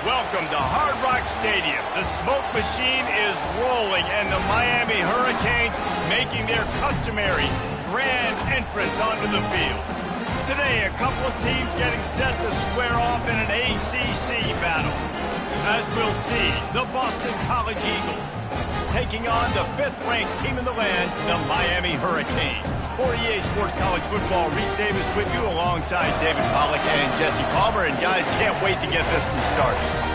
Welcome to Hard Rock Stadium. The smoke machine is rolling, and the Miami Hurricanes making their customary grand entrance onto the field. Today, a couple of teams getting set to square off in an ACC battle. As we'll see, the Boston College Eagles taking on the 5th-ranked team in the land, the Miami Hurricanes. For EA Sports College Football, Reese Davis with you alongside David Pollack and Jesse Palmer. And guys, can't wait to get this one started.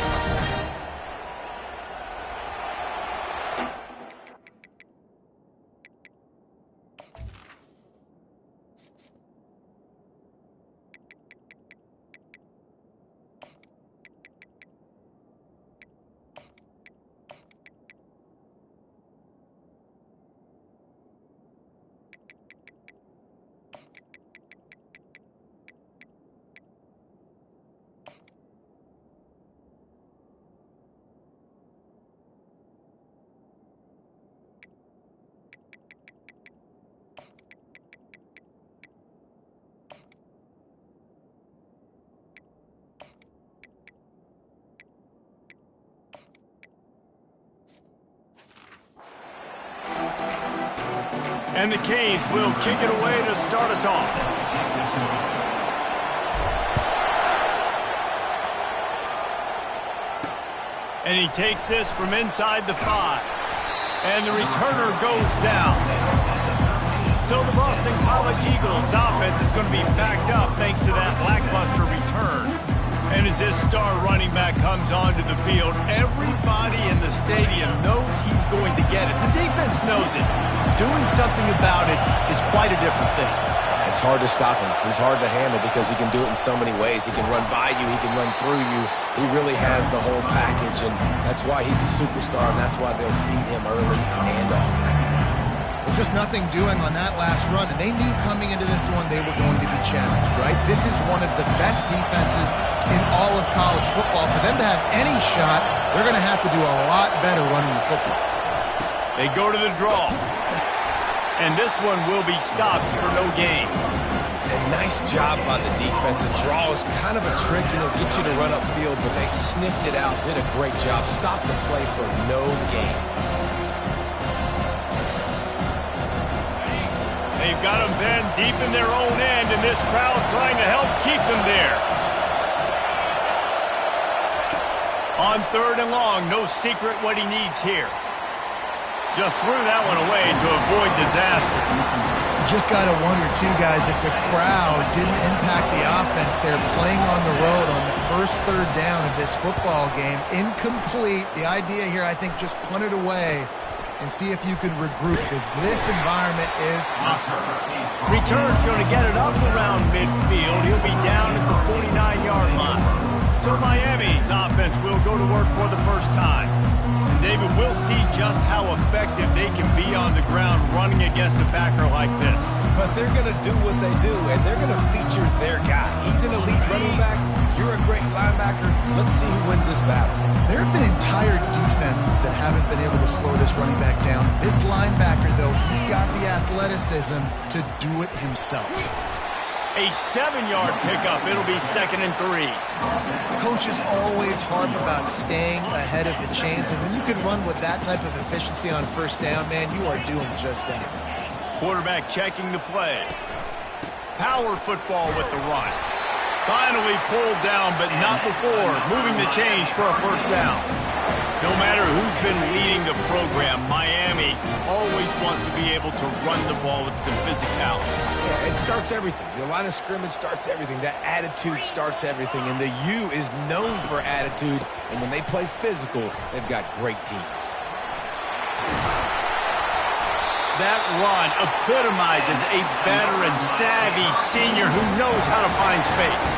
And the Canes will kick it away to start us off. And he takes this from inside the 5. And the returner goes down. So the Boston College Eagles offense is going to be backed up thanks to that lackluster return. And as this star running back comes onto the field, everybody in the stadium knows he's going to get it. The defense knows it. Doing something about it is quite a different thing. It's hard to stop him. He's hard to handle because he can do it in so many ways. He can run by you. He can run through you. He really has the whole package, and that's why he's a superstar, and that's why they'll feed him early and often. Just nothing doing on that last run, and they knew coming into this one they were going to be challenged, right? This is one of the best defenses in all of college football. For them to have any shot, they're going to have to do a lot better running the football. They go to the draw, and this one will be stopped for no gain. And nice job by the defense. A draw is kind of a trick, get you to run upfield, but they sniffed it out, did a great job, stopped the play for no gain. They've got them then deep in their own end, and this crowd trying to help keep them there. On 3rd and long, no secret what he needs here. Just threw that one away to avoid disaster. You just got to wonder, too, guys, if the crowd didn't impact the offense. They're playing on the road on the first 3rd down of this football game. Incomplete. The idea here, I think, just punt it away and see if you can regroup, because this environment is hostile. Return's going to get it up around midfield. He'll be down at the 49-yard line. So Miami's offense will go to work for the first time. And David, we'll see just how effective they can be on the ground running against a backer like this. But they're going to do what they do, and they're going to feature their guy. He's an elite running back. You're a great linebacker. Let's see who wins this battle. There have been entire defenses that haven't been able to slow this running back down. This linebacker, though, he's got the athleticism to do it himself. A 7-yard pickup. It'll be 2nd and 3. Coaches always harp about staying ahead of the chains, and when you can run with that type of efficiency on 1st down, man, you are doing just that. Quarterback checking the play. Power football with the run. Finally pulled down, but not before moving the chains for a 1st down. No matter who's been leading the program, Miami always wants to be able to run the ball with some physicality. Yeah, it starts everything. The line of scrimmage starts everything. That attitude starts everything. And the U is known for attitude. And when they play physical, they've got great teams. That run epitomizes a veteran, savvy senior who knows how to find space.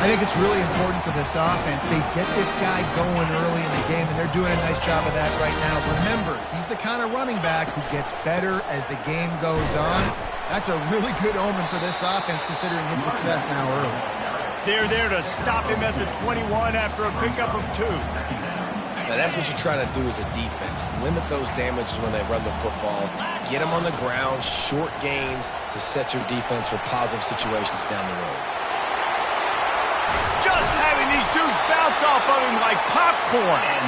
I think it's really important for this offense. They get this guy going early in the game, and they're doing a nice job of that right now. Remember, he's the kind of running back who gets better as the game goes on. That's a really good omen for this offense, considering his success now early. They're there to stop him at the 21 after a pickup of 2. Now that's what you're trying to do as a defense. Limit those damages when they run the football. Get them on the ground, short gains to set your defense for positive situations down the road. Just having these two bounce off of him like popcorn.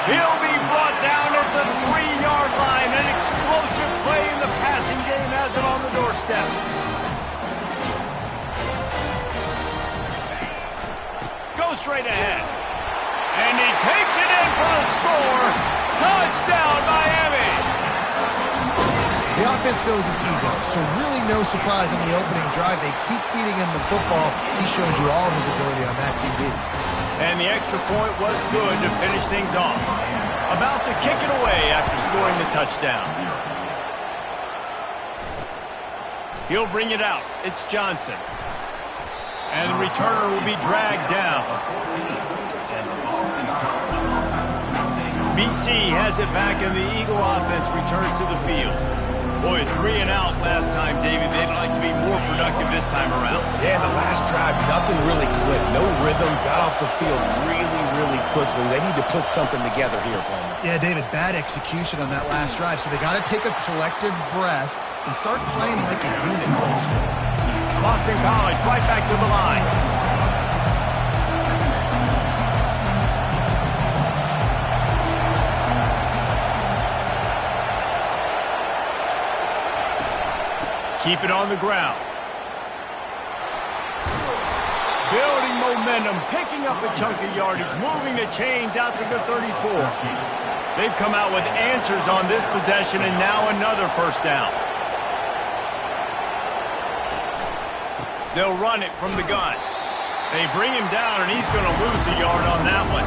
He'll be brought down at the 3-yard line. An explosive play in the passing game has it on the doorstep. Go straight ahead. And he takes it in for a score. Touchdown, Miami. The offense goes as he does, so really no surprise on the opening drive. They keep feeding him the football. He showed you all his ability on that TV. And the extra point was good to finish things off. About to kick it away after scoring the touchdown. He'll bring it out. It's Johnson. And the returner will be dragged down. BC has it back, and the Eagle offense returns to the field. Boy, 3 and out last time, David. They'd like to be more productive this time around. Yeah, in the last drive, nothing really clicked. No rhythm, got off the field really quickly. They need to put something together here, Palmer. Yeah, David, bad execution on that last drive, so they got to take a collective breath and start playing like a unit. Boston College right back to the line. Keep it on the ground. Building momentum, picking up a chunk of yardage, moving the chains out to the 34. They've come out with answers on this possession, and now another first down. They'll run it from the gun. They bring him down, and he's going to lose a yard on that one.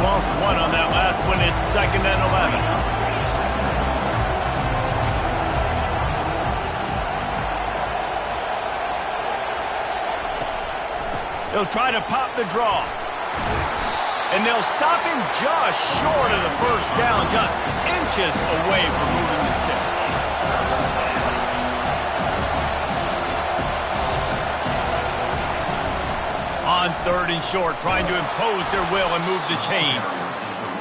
Lost 1 on that last one. It's 2nd and 11. They'll try to pop the draw. And they'll stop him just short of the first down, just inches away from moving the sticks. On 3rd and short, trying to impose their will and move the chains.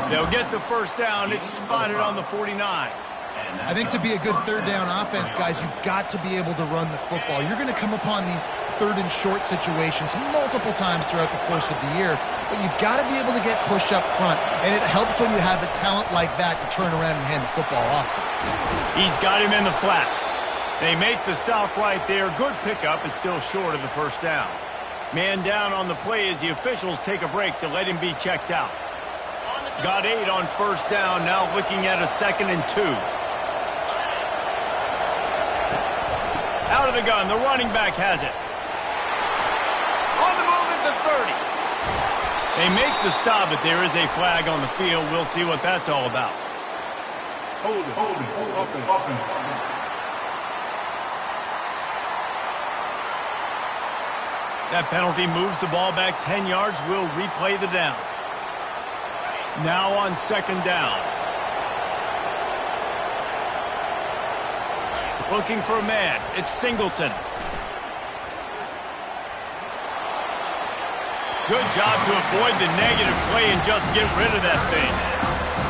They'll get the first down. It's spotted on the 49. I think to be a good 3rd down offense, guys, you've got to be able to run the football. You're going to come upon these 3rd and short situations multiple times throughout the course of the year, but you've got to be able to get push up front, and it helps when you have a talent like that to turn around and hand the football off to. He's got him in the flat. They make the stop right there. Good pickup. It's still short of the first down. Man down on the play as the officials take a break to let him be checked out. Got 8 on first down, now looking at a 2nd and 2. Out of the gun, the running back has it. On the move at the 30. They make the stop, but there is a flag on the field. We'll see what that's all about. Hold it, up and. That penalty moves the ball back 10 yards. We'll replay the down. Now on 2nd down. Looking for a man. It's Singleton. Good job to avoid the negative play and just get rid of that thing.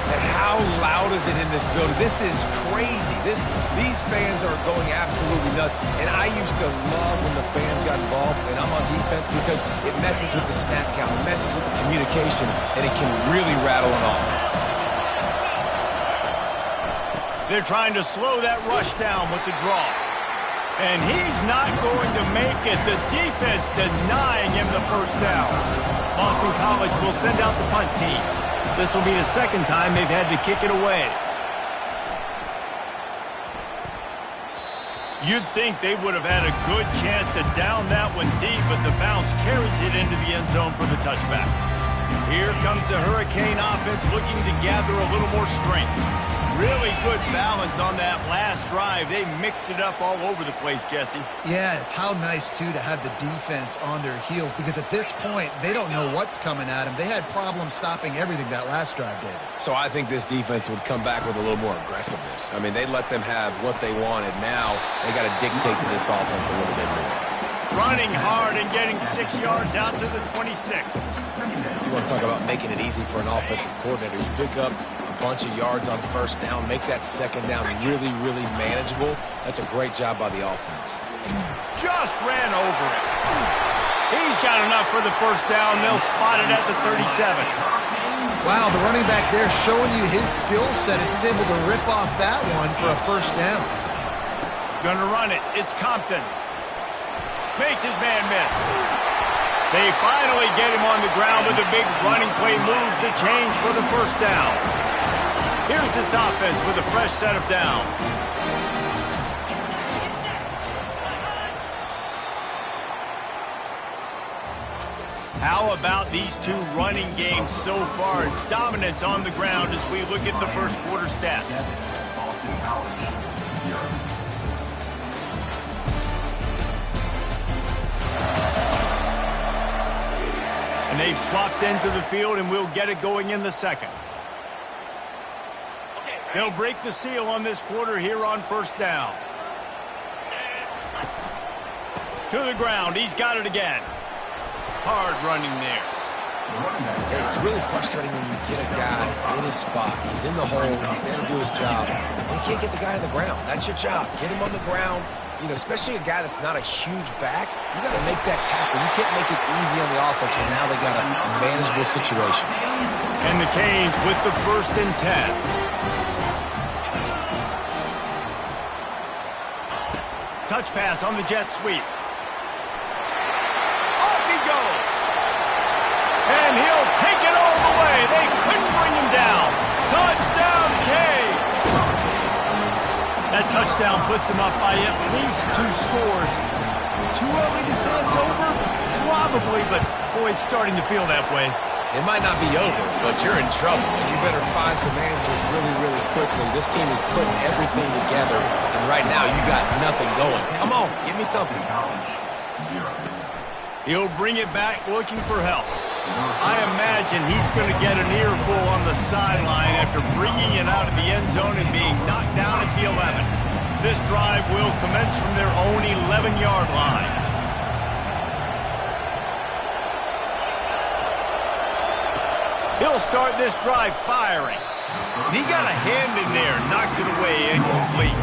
And how loud is it in this building? This is crazy. These fans are going absolutely nuts. And I used to love when the fans got involved, and I'm on defense, because it messes with the snap count, it messes with the communication, and it can really rattle an offense. They're trying to slow that rush down with the draw. And he's not going to make it. The defense denying him the first down. Boston College will send out the punt team. This will be the 2nd time they've had to kick it away. You'd think they would have had a good chance to down that one deep, but the bounce carries it into the end zone for the touchback. Here comes the Hurricane offense looking to gather a little more strength. Really good balance on that last drive. They mixed it up all over the place, Jesse. Yeah, how nice, too, to have the defense on their heels, because at this point, they don't know what's coming at them. They had problems stopping everything that last drive, David. So I think this defense would come back with a little more aggressiveness. I mean, they let them have what they wanted. Now they got to dictate to this offense a little bit more. Running hard and getting 6 yards out to the 26. You want to talk about making it easy for an offensive coordinator. You pick up a bunch of yards on first down, make that 2nd down really manageable. That's a great job by the offense. Just ran over it. He's got enough for the first down. They'll spot it at the 37. Wow, the running back there showing you his skill set as he's able to rip off that one for a first down. Gonna run it. It's Compton. Makes his man miss. They finally get him on the ground with a big running play, moves the change for the first down. Here's this offense with a fresh set of downs. How about these two running games so far? Dominance on the ground as we look at the first quarter stats. And they've swapped ends of the field, and we'll get it going in the second. They'll break the seal on this quarter here on first down. To the ground. He's got it again. Hard running there. It's really frustrating when you get a guy in his spot. He's in the hole. He's there to do his job. And you can't get the guy on the ground. That's your job. Get him on the ground. You know, especially a guy that's not a huge back. You got to make that tackle. You can't make it easy on the offense when now they got a manageable situation. And the Canes with the 1st and 10. Touch pass on the jet sweep. And he'll take it all the way. They couldn't bring him down. Touchdown, Canes. That touchdown puts them up by at least 2 scores. Too early to say it's over? Probably, but boy, it's starting to feel that way. It might not be over, but you're in trouble, and you better find some answers really, really quickly. This team is putting everything together, and right now you got nothing going. Come on, give me something. He'll bring it back looking for help. I imagine he's going to get an earful on the sideline after bringing it out of the end zone and being knocked down at the 11. This drive will commence from their own 11-yard line. He'll start this drive firing. He got a hand in there, knocks it away, incomplete.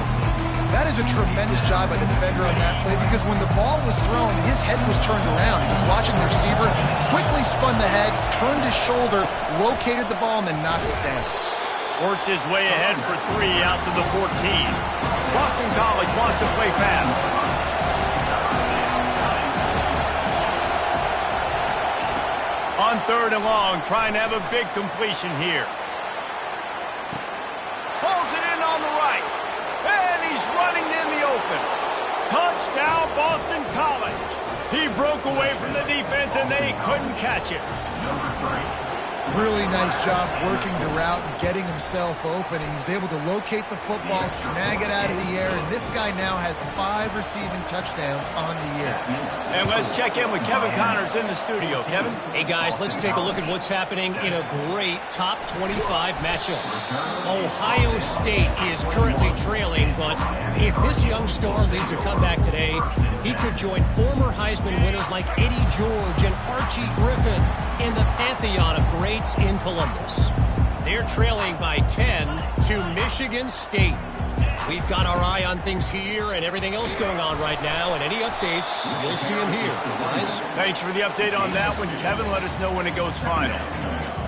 That is a tremendous job by the defender on that play because when the ball was thrown, his head was turned around. He was watching the receiver, quickly spun the head, turned his shoulder, located the ball, and then knocked it down. Works his way ahead for 3 out to the 14. Boston College wants to play fast. On 3rd and long, trying to have a big completion here. Pulls it in on the right. And he's running in the open. Touchdown, Boston College. He broke away from the defense, and they couldn't catch it. Really nice job working the route and getting himself open. He was able to locate the football, snag it out of the air, and this guy now has 5 receiving touchdowns on the year. And let's check in with Kevin Connors in the studio. Kevin? Hey, guys, let's take a look at what's happening in a great top 25 matchup. Ohio State is currently trailing, but if this young star leads a comeback today, he could join former Heisman winners like Eddie George and Archie Griffin in the pantheon of greats in Columbus. They're trailing by 10 to Michigan State. We've got our eye on things here and everything else going on right now, and any updates, you'll see them here. Guys? Thanks for the update on that one, Kevin. Let us know when it goes final.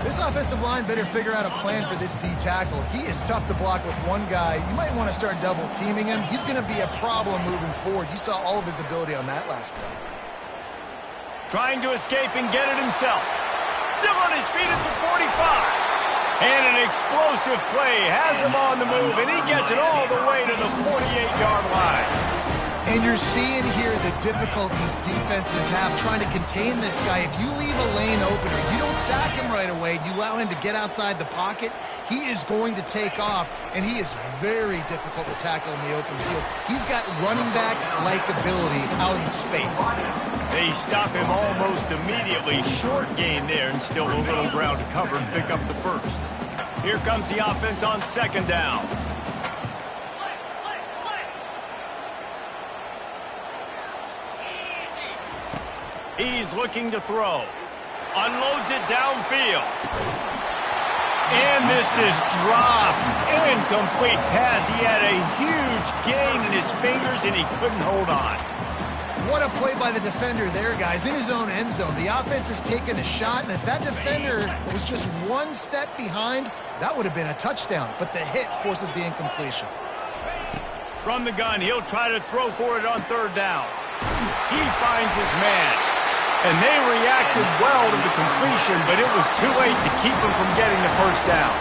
This offensive line better figure out a plan for this D tackle. He is tough to block with one guy. You might want to start double teaming him. He's going to be a problem moving forward. You saw all of his ability on that last play. Trying to escape and get it himself. Still on his feet at the 45. And an explosive play has him on the move, and he gets it all the way to the 48-yard line. And you're seeing here the difficulties defenses have trying to contain this guy. If you leave a lane open or you don't sack him right away, you allow him to get outside the pocket, he is going to take off, and he is very difficult to tackle in the open field. He's got running back-like ability out in space. They stop him almost immediately. Short gain there, and still a little ground to cover and pick up the first. Here comes the offense on 2nd down. He's looking to throw. Unloads it downfield. And this is dropped. Incomplete pass. He had a huge gain in his fingers, and he couldn't hold on. What a play by the defender there, guys. In his own end zone, the offense has taken a shot, and if that defender was just one step behind, that would have been a touchdown. But the hit forces the incompletion. From the gun, he'll try to throw for it on third down. He finds his man. And they reacted well to the completion, but it was too late to keep him from getting the first down.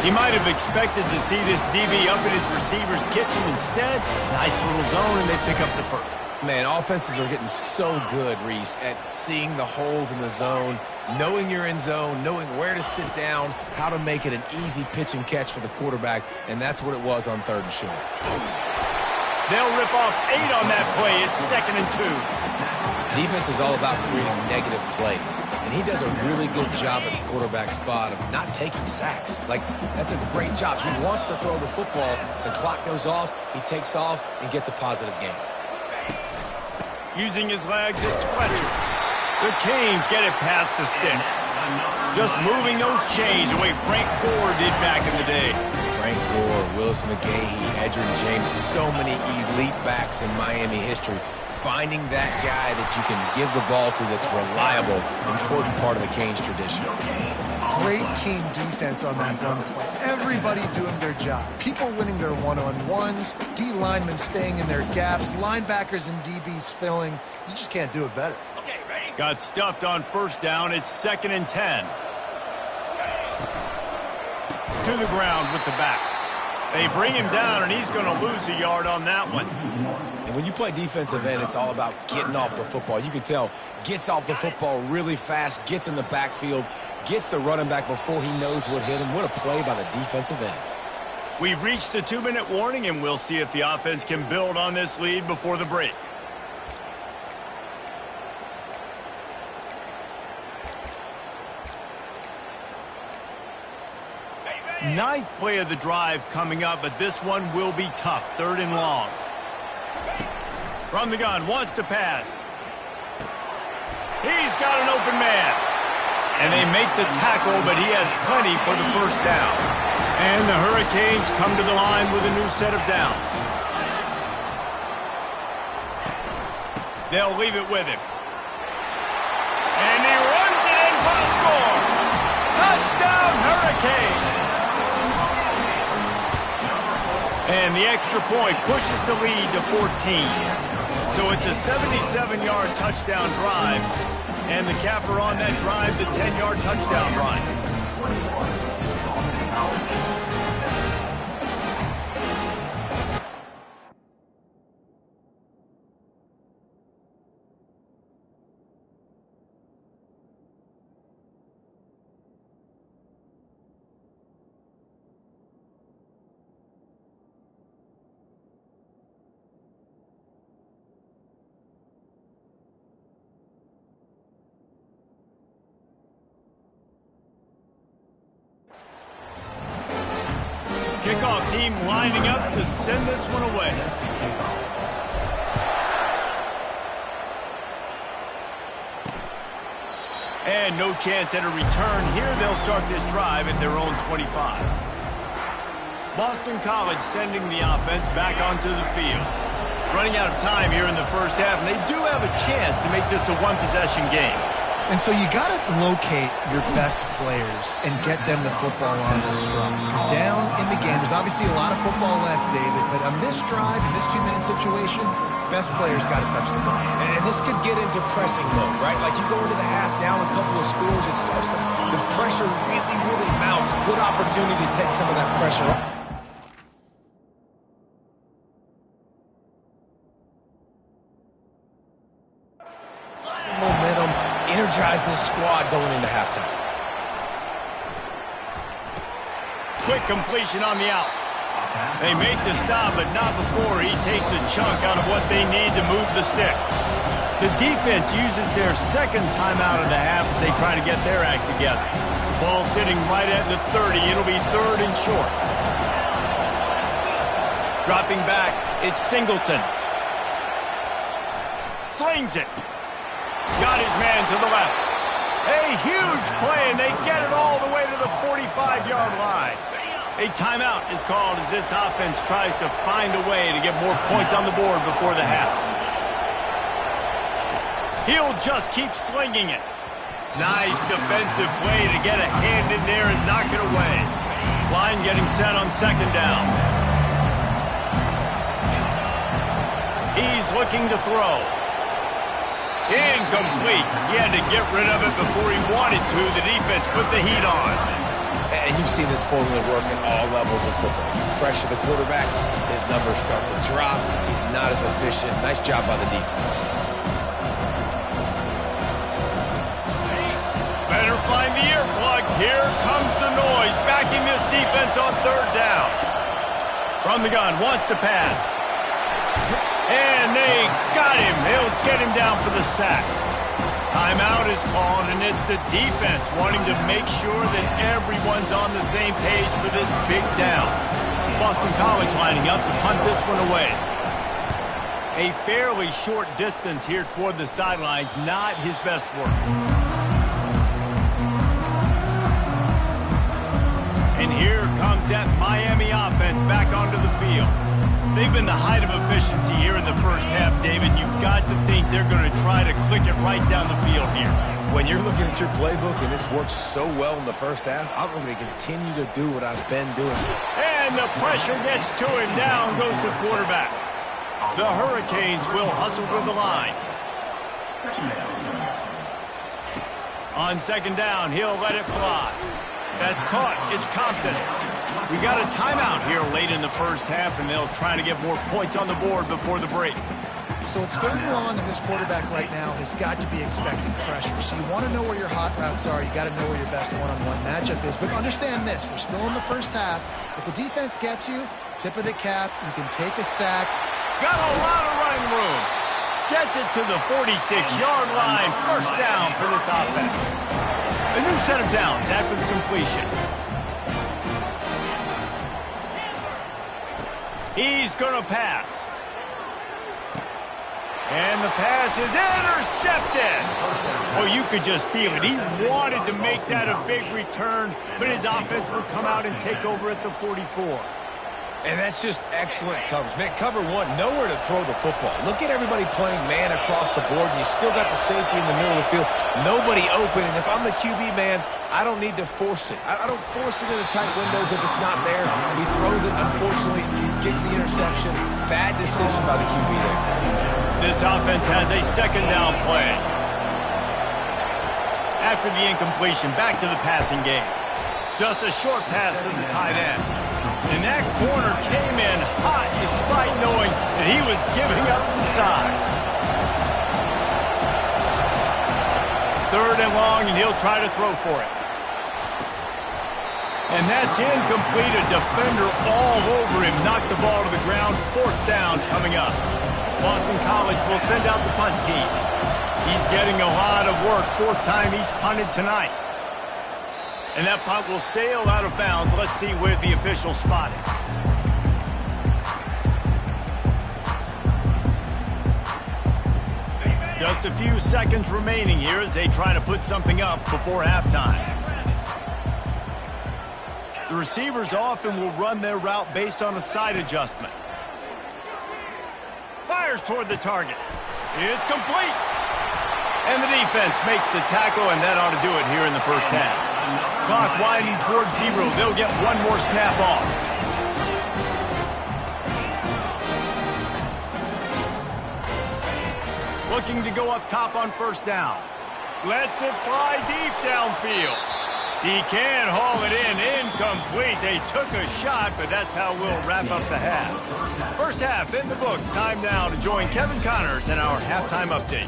He might have expected to see this DB up in his receiver's kitchen. Instead, nice little zone, and they pick up the first. Man, offenses are getting so good, Reese, at seeing the holes in the zone, knowing you're in zone, knowing where to sit down, how to make it an easy pitch and catch for the quarterback, and that's what it was on 3rd and short. They'll rip off 8 on that play. It's 2nd and 2. Defense is all about creating negative plays, and he does a really good job at the quarterback spot of not taking sacks. Like, that's a great job. He wants to throw the football. The clock goes off, he takes off, and gets a positive gain. Using his legs, it's Fletcher. The Canes get it past the sticks. Just moving those chains the way Frank Gore did back in the day. Frank Gore, Willis McGahee, Edgerrin James, so many elite backs in Miami history. Finding that guy that you can give the ball to that's reliable, important part of the Canes tradition. Great team defense on that run play. Everybody doing their job. People winning their one-on-ones, D linemen staying in their gaps, linebackers and DBs filling. You just can't do it better. Okay, ready? Got stuffed on 1st down. It's 2nd and 10. To the ground with the back. They bring him down, and he's going to lose a yard on that one. And when you play defensive end, it's all about getting off the football. You can tell, gets off the football really fast, gets in the backfield, gets the running back before he knows what hit him. What a play by the defensive end. We've reached the 2-minute warning, and we'll see if the offense can build on this lead before the break. Ninth play of the drive coming up, but this one will be tough. 3rd and long. From the gun, wants to pass. He's got an open man. And they make the tackle, but he has plenty for the 1st down. And the Hurricanes come to the line with a new set of downs. They'll leave it with him. And he runs it in for the score. Touchdown, Hurricanes. And the extra point pushes the lead to 14. So it's a 77-yard touchdown drive. And the capper on that drive, the 10-yard touchdown run. Kickoff team lining up to send this one away. And no chance at a return here. They'll start this drive at their own 25. Boston College sending the offense back onto the field. Running out of time here in the 1st half, and they do have a chance to make this a one-possession game. And so you got to locate your best players and get them the football on this run. Down in the game, there's obviously a lot of football left, David, but on this drive, in this 2-minute situation, best players got to touch the ball. And this could get into pressing mode, right? Like you go into the half, down a couple of scores, it starts to, the pressure really, really mounts. Good opportunity to take some of that pressure off. Momentum, energize this squad going into halftime. Quick completion on the out. They make the stop, but not before he takes a chunk out of what they need to move the sticks. The defense uses their 2nd timeout of the half as they try to get their act together. Ball sitting right at the 30. It'll be 3rd and short. Dropping back, it's Singleton. Slings it. Got his man to the left. A huge play, and they get it all the way to the 45-yard line. A timeout is called as this offense tries to find a way to get more points on the board before the half. He'll just keep slinging it. Nice defensive play to get a hand in there and knock it away. Line getting set on second down. He's looking to throw. Incomplete. He had to get rid of it before he wanted to. The defense put the heat on. And you've seen this formula work at all levels of football. You pressure the quarterback, his numbers start to drop. He's not as efficient. Nice job by the defense. Better find the earplugs. Here comes the noise. Backing this defense on third down. From the gun, wants to pass. And they got him. They'll get him down for the sack. Timeout is called, and it's the defense wanting to make sure that everyone's on the same page for this big down. Boston College lining up to punt this one away. A fairly short distance here toward the sidelines, not his best work. And here comes that Miami offense back onto the field. They've been the height of efficiency here in the first half, David. You've got to think they're going to try to click it right down the field here. When you're looking at your playbook and it's worked so well in the first half, I'm going to continue to do what I've been doing. And the pressure gets to him. Down goes the quarterback. The Hurricanes will hustle to the line. On second down, he'll let it fly. That's caught. It's Compton. We got a timeout here late in the first half, and they'll try to get more points on the board before the break. So it's third and long, and this quarterback right now has got to be expecting pressure. So you want to know where your hot routes are. You got to know where your best one-on-one matchup is. But understand this: we're still in the first half. If the defense gets you, tip of the cap, you can take a sack. Got a lot of running room. Gets it to the 46-yard line. First down for this offense. A new set of downs after the completion. He's going to pass. And the pass is intercepted. Oh, you could just feel it. He wanted to make that a big return, but his offense would come out and take over at the 44. And that's just excellent coverage. Man, cover one, nowhere to throw the football. Look at everybody playing man across the board, and you still got the safety in the middle of the field. Nobody open, and if I'm the QB, man, I don't need to force it. I don't force it into tight windows if it's not there. He throws it, unfortunately, gets the interception. Bad decision by the QB there. This offense has a second down play. After the incompletion, back to the passing game. Just a short pass to the tight end. And that corner came in hot despite knowing that he was giving up some size. Third and long, and he'll try to throw for it. And that's incomplete. A defender all over him. Knocked the ball to the ground. Fourth down coming up. Boston College will send out the punt team. He's getting a lot of work. Fourth time he's punted tonight. And that punt will sail out of bounds. Let's see where the official spot it. Just a few seconds remaining here as they try to put something up before halftime. The receivers often will run their route based on a side adjustment. Fires toward the target. It's complete. And the defense makes the tackle, and that ought to do it here in the first half. Clock winding towards 0. They'll get one more snap off. Looking to go up top on first down. Lets it fly deep downfield. He can haul it in. Incomplete. They took a shot, but that's how we'll wrap up the half. First half in the books. Time now to join Kevin Connors in our halftime update.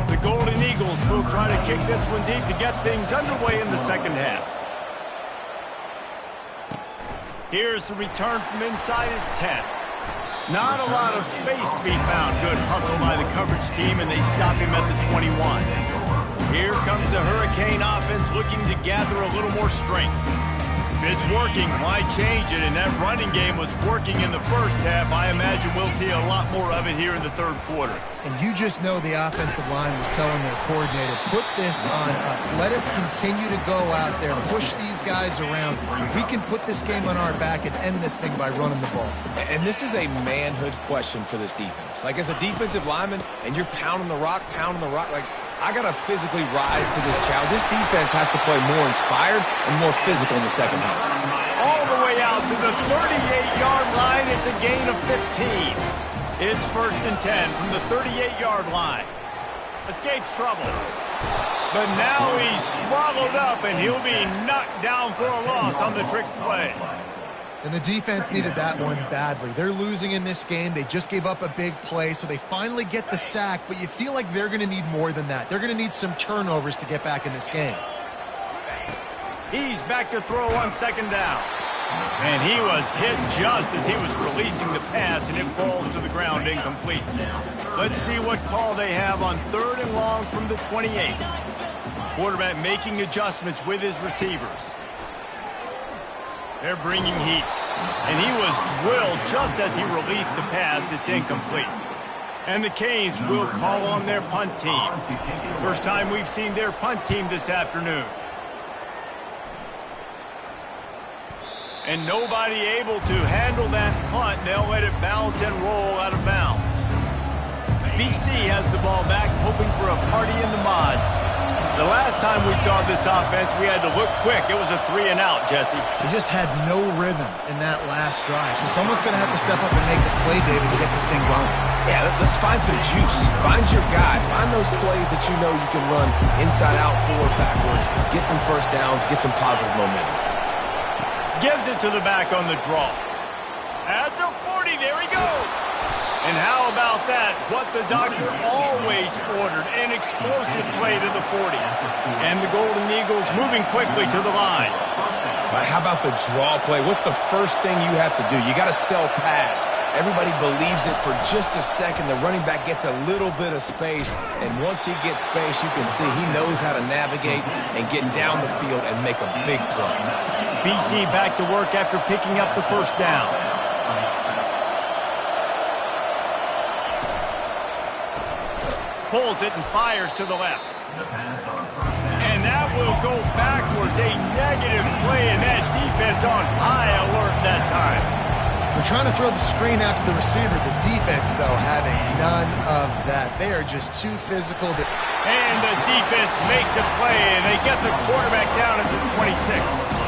The Golden Eagles will try to kick this one deep to get things underway in the second half. Here's the return from inside his 10. Not a lot of space to be found. Good hustle by the coverage team, and they stop him at the 21. Here comes the Hurricane offense looking to gather a little more strength. If it's working, why change it? And that running game was working in the first half. I imagine we'll see a lot more of it here in the third quarter. And you just know the offensive line was telling their coordinator, put this on us. Let us continue to go out there, push these guys around. We can put this game on our back and end this thing by running the ball. And this is a manhood question for this defense. Like, as a defensive lineman, and you're pounding the rock, like, I got to physically rise to this challenge. This defense has to play more inspired and more physical in the second half. All the way out to the 38-yard line. It's a gain of 15. It's 1st and 10 from the 38-yard line. Escapes trouble. But now he's swallowed up, and he'll be knocked down for a loss on the trick play. And the defense needed that one badly. They're losing in this game. They just gave up a big play, so they finally get the sack, but you feel like they're going to need more than that. They're going to need some turnovers to get back in this game. He's back to throw on 2nd down. And he was hit just as he was releasing the pass, and it falls to the ground incomplete. Let's see what call they have on 3rd and long from the 28. Quarterback making adjustments with his receivers. They're bringing heat. And he was drilled just as he released the pass. It's incomplete. And the Canes will call on their punt team. First time we've seen their punt team this afternoon. And nobody able to handle that punt. They'll let it bounce and roll out of bounds. BC has the ball back, hoping for a party in the mods. The last time we saw this offense, we had to look quick. It was a 3-and-out, Jesse. They just had no rhythm in that last drive. So someone's going to have to step up and make a play, David, to get this thing going. Yeah, let's find some juice. Find your guy. Find those plays that you know you can run inside out, forward, backwards. Get some first downs. Get some positive momentum. Gives it to the back on the draw. At the 40, there he goes. And how about that? What the doctor always ordered, an explosive play to the 40. And the Golden Eagles moving quickly to the line. How about the draw play? What's the first thing you have to do? You got to sell pass. Everybody believes it for just a second. The running back gets a little bit of space, and once he gets space, you can see he knows how to navigate and get down the field and make a big play. BC back to work after picking up the first down. Pulls it and fires to the left. And that will go backwards. A negative play, and that defense on high alert that time. They're trying to throw the screen out to the receiver. The defense, though, having none of that. They are just too physical. And the defense makes a play, and they get the quarterback down at the 26.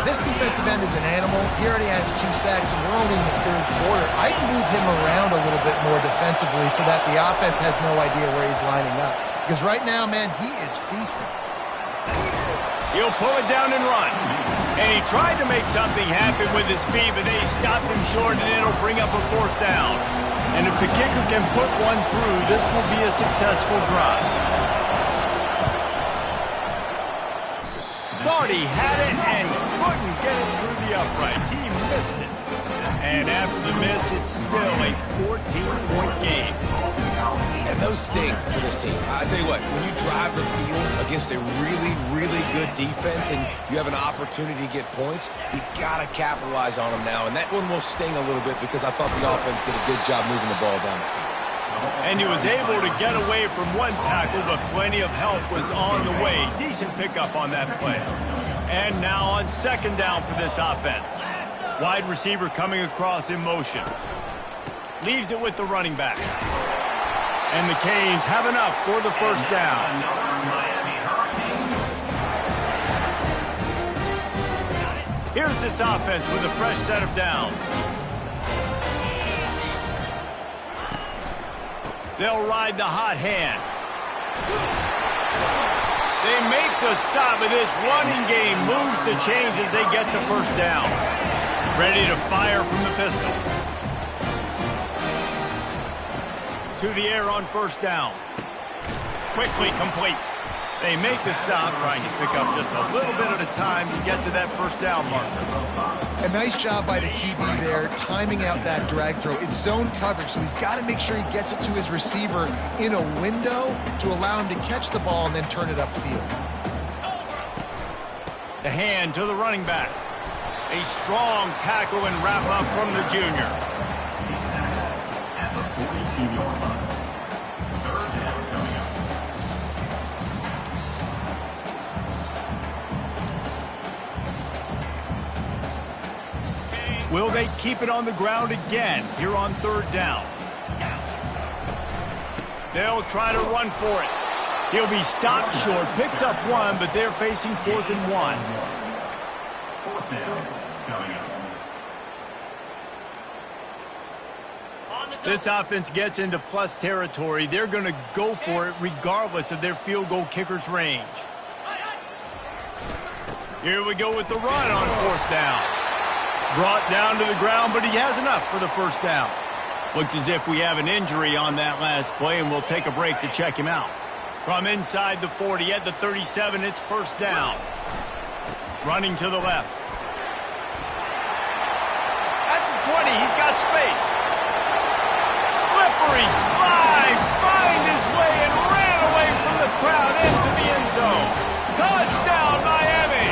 This defensive end is an animal. He already has 2 sacks, and we're only in the 3rd quarter. I'd move him around a little bit more defensively so that the offense has no idea where he's lining up. Because right now, man, he is feasting. He'll pull it down and run. And he tried to make something happen with his feet, but they stopped him short, and it'll bring up a 4th down. And if the kicker can put one through, this will be a successful drive. Thought he had it and couldn't get it through the uprights. He missed it. And after the miss, it's still a 14-point game. And those sting for this team. I tell you what, when you drive the field against a really, really good defense and you have an opportunity to get points, you got to capitalize on them now. And that one will sting a little bit because I thought the offense did a good job moving the ball down the field. And he was able to get away from one tackle, but plenty of help was on the way. Decent pickup on that play. And now on 2nd down for this offense. Wide receiver coming across in motion. Leaves it with the running back. And the Canes have enough for the first down. Here's this offense with a fresh set of downs. They'll ride the hot hand. They make the stop, but this running game moves the chains as they get the first down. Ready to fire from the pistol. To the air on 1st down. Quickly complete. They make the stop, trying to pick up just a little bit at a time to get to that first down marker. A nice job by the QB there, timing out that drag throw. It's zone coverage, so he's got to make sure he gets it to his receiver in a window to allow him to catch the ball and then turn it upfield. The hand to the running back. A strong tackle and wrap up from the junior. Will they keep it on the ground again here on 3rd down? They'll try to run for it. He'll be stopped short, picks up 1, but they're facing 4th and 1. 4th down coming up. This offense gets into plus territory. They're going to go for it regardless of their field goal kicker's range. Here we go with the run on 4th down. Brought down to the ground, but he has enough for the 1st down. Looks as if we have an injury on that last play, and we'll take a break to check him out. From inside the 40 at the 37, it's 1st down. Running to the left. At the 20, he's got space. Slippery slide, find his way and ran away from the crowd into the end zone. Touchdown, Miami!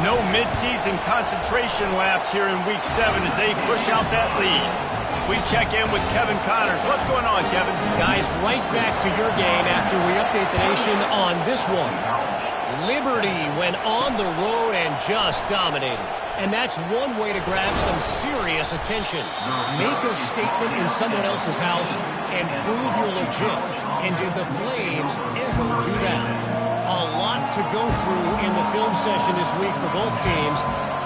No midseason concentration laps here in Week 7 as they push out that lead. We check in with Kevin Connors. What's going on, Kevin? Guys, right back to your game after we update the nation on this one. Liberty went on the road and just dominated. And that's one way to grab some serious attention. Make a statement in someone else's house and prove you're legit. And did the Flames ever do that? A lot to go through in the film session this week for both teams.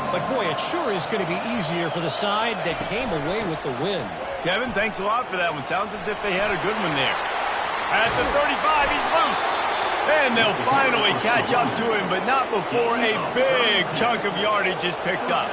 But, boy, it sure is going to be easier for the side that came away with the win. Kevin, thanks a lot for that one. Sounds as if they had a good one there. At the 35, he's loose. And they'll finally catch up to him, but not before a big chunk of yardage is picked up.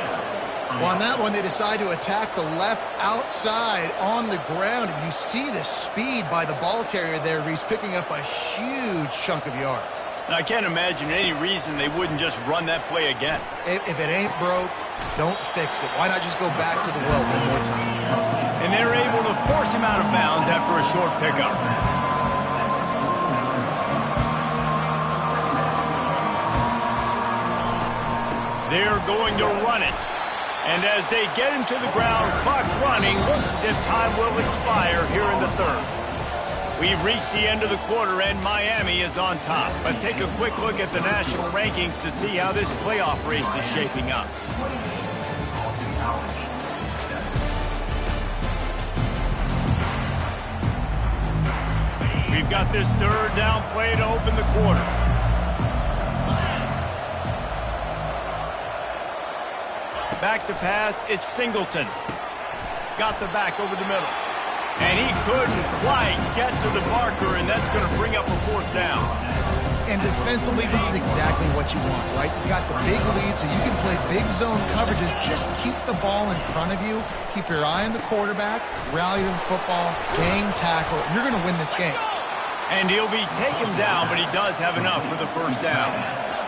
Well, on that one, they decide to attack the left outside on the ground. And you see the speed by the ball carrier there, Reese, picking up a huge chunk of yards. Now, I can't imagine any reason they wouldn't just run that play again. If it ain't broke, don't fix it. Why not just go back to the well one more time? And they're able to force him out of bounds after a short pickup. They're going to run it. And as they get him to the ground, clock running, looks as if time will expire here in the 3rd. We've reached the end of the quarter, and Miami is on top. Let's take a quick look at the national rankings to see how this playoff race is shaping up. We've got this 3rd down play to open the quarter. Back to pass, it's Singleton. Got the back over the middle. And he couldn't quite get to the marker, and that's going to bring up a 4th down. And defensively, this is exactly what you want, right? You got the big lead, so you can play big zone coverages. Just keep the ball in front of you. Keep your eye on the quarterback. Rally to the football. Gang tackle. You're going to win this game. And he'll be taken down, but he does have enough for the 1st down.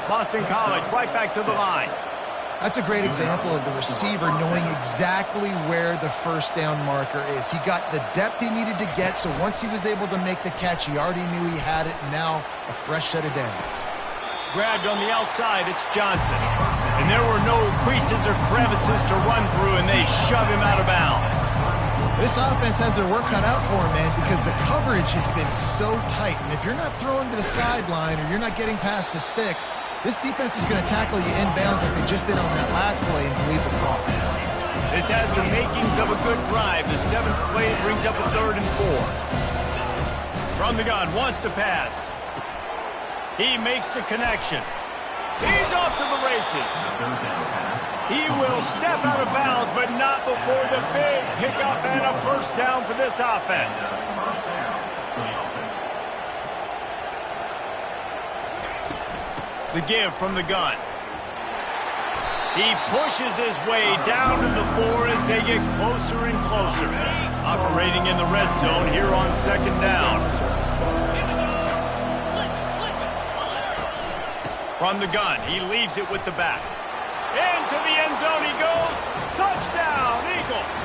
Boston College right back to the line. That's a great example of the receiver knowing exactly where the 1st down marker is. He got the depth he needed to get, so once he was able to make the catch, he already knew he had it, and now a fresh set of downs. Grabbed on the outside, it's Johnson. And there were no creases or crevices to run through, and they shove him out of bounds. This offense has their work cut out for him, man, because the coverage has been so tight. And if you're not throwing to the sideline or you're not getting past the sticks, this defense is going to tackle you inbounds like they just did on that last play and lead the clock. This has the makings of a good drive. The 7th play brings up a 3rd and 4. From the gun, wants to pass. He makes the connection. He's off to the races. He will step out of bounds, but not before the big pickup and a 1st down for this offense. The give from the gun. He pushes his way down to the 4 as they get closer and closer. Operating in the red zone here on 2nd down. From the gun, he leaves it with the back. Into the end zone he goes. Touchdown, Eagles.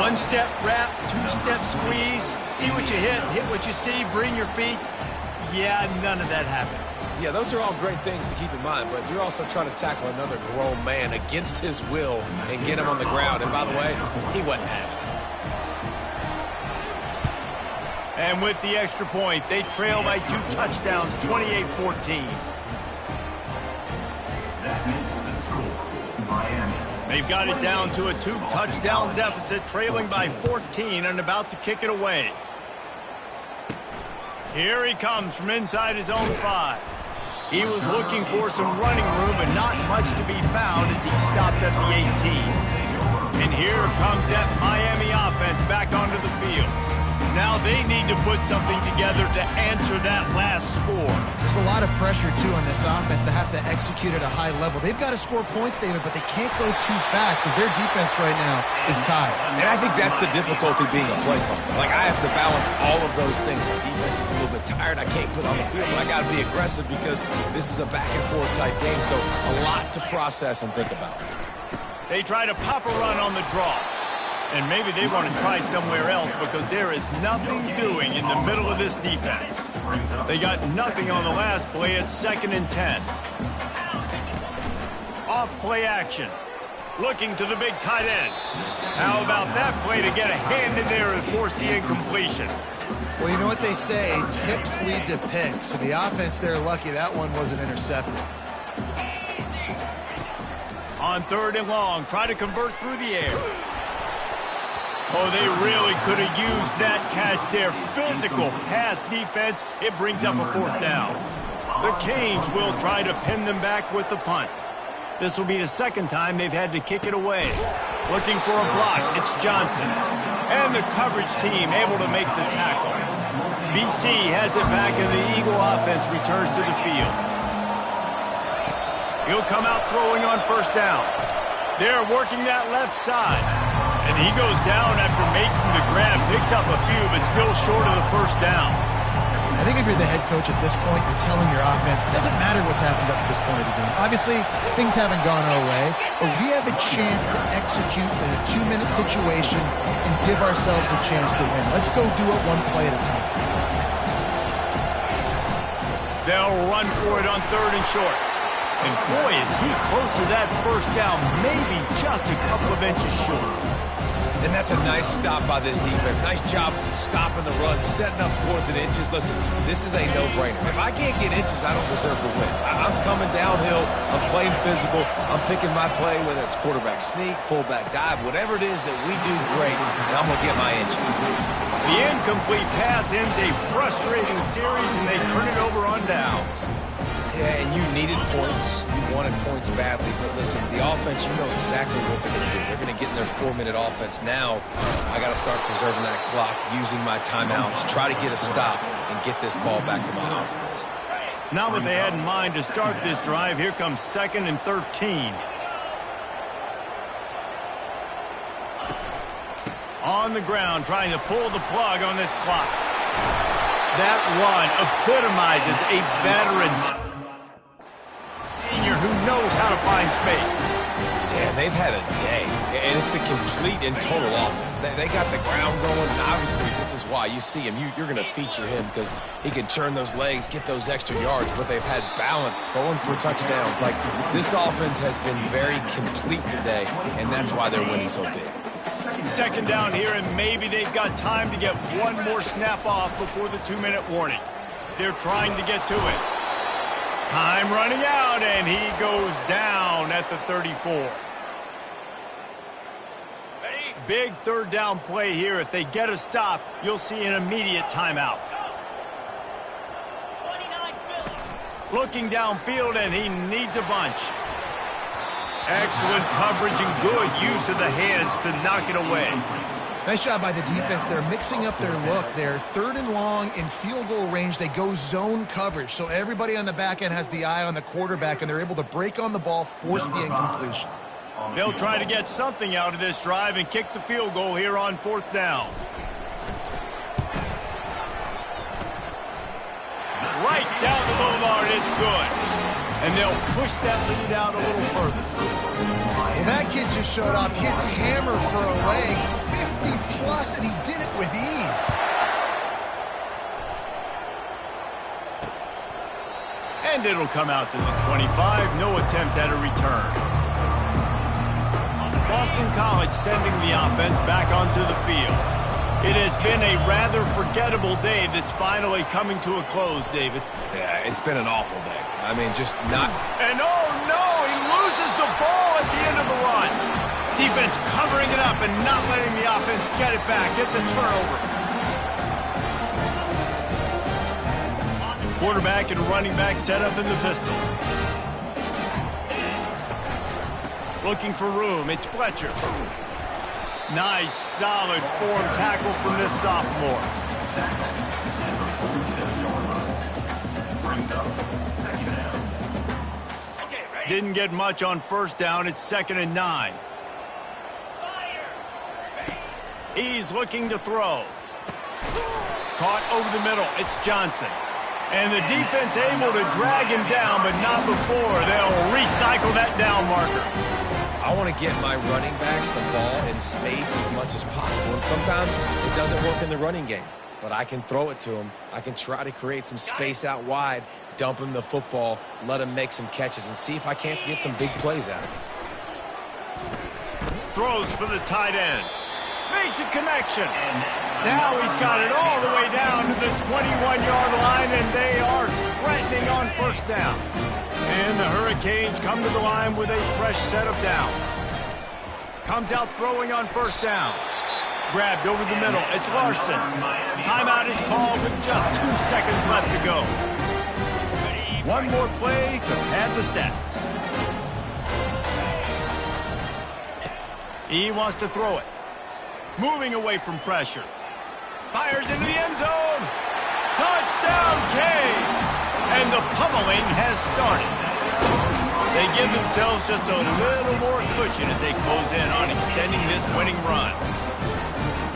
1-step wrap, 2-step squeeze. See what you hit what you see, bring your feet. Yeah, none of that happened. Yeah, those are all great things to keep in mind, but you're also trying to tackle another grown man against his will and get him on the ground. And by the way, he wasn't happy. And with the extra point, they trail by 2 touchdowns, 28-14. That makes the score Miami. They've got it down to a 2-touchdown deficit, trailing by 14 and about to kick it away. Here he comes from inside his own 5. He was looking for some running room, but not much to be found as he stopped at the 18. And here comes that Miami offense back onto the field. Now they need to put something together to answer that last score. There's a lot of pressure, too, on this offense to have to execute at a high level. They've got to score points, David, but they can't go too fast because their defense right now is tired. And I think that's the difficulty being a play caller. Like, I have to balance all of those things. My defense is a little bit tired. I can't put on the field, but I got to be aggressive because this is a back-and-forth type game, so a lot to process and think about. They try to pop a run on the draw. And maybe they want to try somewhere else because there is nothing doing in the middle of this defense. They got nothing on the last play. It's 2nd and 10. Off play action. Looking to the big tight end. How about that play to get a hand in there and force the incompletion? Well, you know what they say, tips lead to picks. So the offense, they're lucky that one wasn't intercepted. On 3rd and long, try to convert through the air. Oh, they really could have used that catch there. Physical pass defense. It brings up a 4th down. The Canes will try to pin them back with the punt. This will be the 2nd time they've had to kick it away. Looking for a block. It's Johnson. And the coverage team able to make the tackle. BC has it back and the Eagle offense returns to the field. He'll come out throwing on 1st down. They're working that left side. And he goes down after making the grab, picks up a few, but still short of the 1st down. I think if you're the head coach at this point, you're telling your offense, it doesn't matter what's happened up to this point of the game. Obviously, things haven't gone our way, but we have a chance to execute in a 2-minute situation and give ourselves a chance to win. Let's go do it one play at a time. They'll run for it on 3rd and short. And boy, is he close to that 1st down, maybe just a couple of inches short. And that's a nice stop by this defense. Nice job stopping the run, setting up 4th and inches. Listen, this is a no-brainer. If I can't get inches, I don't deserve to win. I'm coming downhill. I'm playing physical. I'm picking my play, whether it's quarterback sneak, fullback dive, whatever it is that we do great, and I'm going to get my inches. The incomplete pass ends a frustrating series, and they turn it over on downs. Yeah, and you needed points. You wanted points badly. But listen, the offense, you know exactly what they're going to do. They're going to get in their 4-minute offense. Now, I got to start preserving that clock, using my timeouts, try to get a stop, and get this ball back to my offense. Not what they had in mind to start this drive. Here comes 2nd and 13. On the ground, trying to pull the plug on this clock. That run epitomizes a veteran senior who knows how to find space. Yeah, they've had a day, and it's the complete and total offense. They got the ground going, and obviously this is why you see him. You're going to feature him because he can turn those legs, get those extra yards, but they've had balance, throwing for touchdowns. Like, this offense has been very complete today, and that's why they're winning so big. 2nd down here, and maybe they've got time to get one more snap off before the 2-minute warning. They're trying to get to it. Time running out, and he goes down at the 34. Big 3rd down play here. If they get a stop, you'll see an immediate timeout. Looking downfield, and he needs a bunch. Excellent coverage and good use of the hands to knock it away. Nice job by the defense. They're mixing up their look. They're 3rd and long in field goal range. They go zone coverage. So everybody on the back end has the eye on the quarterback, and they're able to break on the ball, force the incompletion. They'll try to get something out of this drive and kick the field goal here on 4th down. Right down the boulevard, it's good. And they'll push that lead out a little further. Well, that kid just showed off his hammer for a leg, 50-plus, and he did it with ease. And it'll come out to the 25. No attempt at a return. Boston College sending the offense back onto the field. It has been a rather forgettable day that's finally coming to a close, David. Yeah, it's been an awful day. I mean, just not... And oh no, he loses the ball at the end of the run. Defense covering it up and not letting the offense get it back. It's a turnover. Quarterback and running back set up in the pistol. Looking for room. It's Fletcher. Nice, solid form tackle from this sophomore. Didn't get much on first down. It's 2nd and 9. He's looking to throw. Caught over the middle. It's Johnson. And the defense able to drag him down, but not before. They'll recycle that down marker. I want to get my running backs the ball in space as much as possible. And sometimes it doesn't work in the running game. But I can throw it to him. I can try to create some space out wide, dump him the football, let him make some catches, and see if I can't get some big plays out of him. Throws for the tight end. Makes a connection. Now he's got it all the way down to the 21-yard line, and they are threatening on first down. And the Hurricanes come to the line with a fresh set of downs. Comes out throwing on first down. Grabbed over the middle. It's Larson. Timeout is called with just 2 seconds left to go. One more play to pad the stats. He wants to throw it. Moving away from pressure. Fires into the end zone. Touchdown, Canes! And the pummeling has started. They give themselves just a little more cushion as they close in on extending this winning run.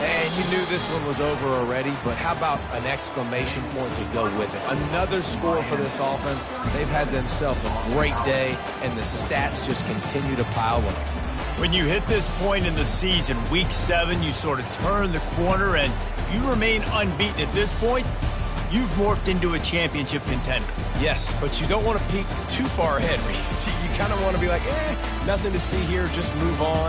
And you knew this one was over already, but how about an exclamation point to go with it? Another score for this offense. They've had themselves a great day, and the stats just continue to pile up. When you hit this point in the season, week 7, you sort of turn the corner, and if you remain unbeaten at this point, you've morphed into a championship contender. Yes, but you don't want to peek too far ahead, Reese. You kind of want to be like, nothing to see here, just move on.